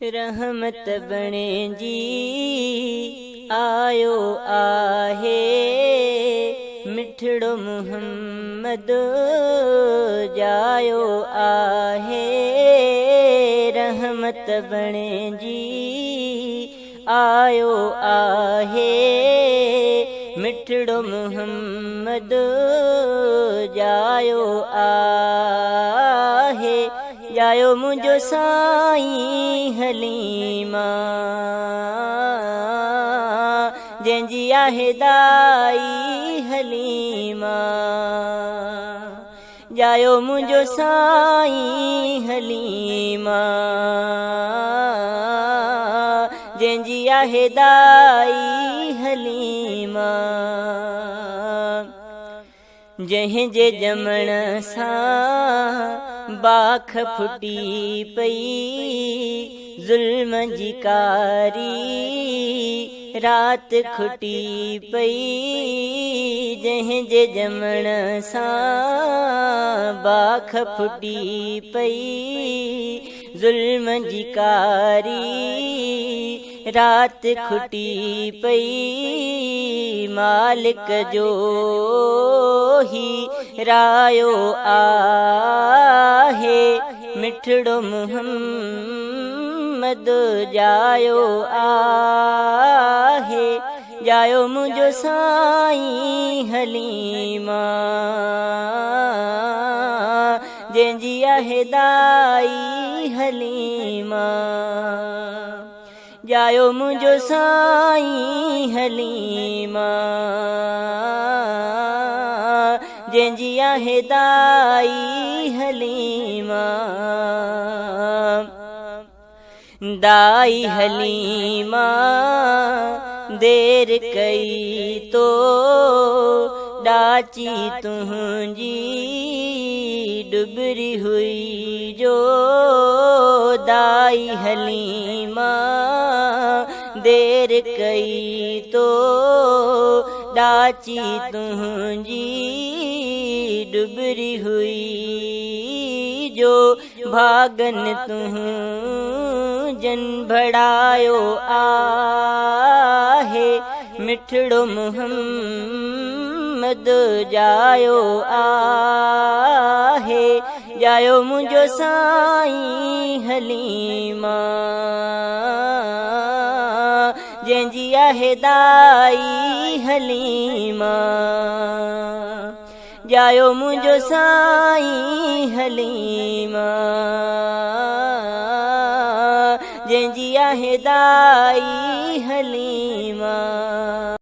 रहमत बणे जी आयो आहे मिठड़ो मुहम्मद जायो आहे। रहमत बणे जी आयो आहे मिठड़ो मुहम्मद जायो आहे। जायो मुंहिंजो साईं हलीमा जंहिंजी आहे दाई हलीमा। जायो मुंहिंजो साईं हलीमा जंहिंजी आहे दाई हलीमा। जंहिंजे ॼमण सां बाख फुटी पई ज़ुल्म जी कारी रात खुटी पई। जंहिंजे ॼमण सां बाख फुटी पई ज़ुल्म जी कारी रात खुटी पई। मालिक जो ही रायो आहे मिठड़ो मुहम्मद जायो आहे। जायो मुंहिंजो साईं हलीमा जंहिंजी आहे दाई हलीमा। जायो मुंहिंजो साईं हलीमा जंहिंजी आहे दाई हलीमा। दाई हलीमा देर कई तो डाची तुंहिंजी डुबरी हुई जो। दाई हलीमा देर कई तो डाची तुंहिंजी डुबरी हुई जो। भागन तुंहिंजन भड़ायो आहे मिठड़ो मुहम्मद जायो आहे। जायो मुंहिंजो साईं हलीमा जंहिंजी आहे दाई हलीमा। जायो मुंहिंजो साईं हलीमा जंहिंजी आहे दाई हलीमा।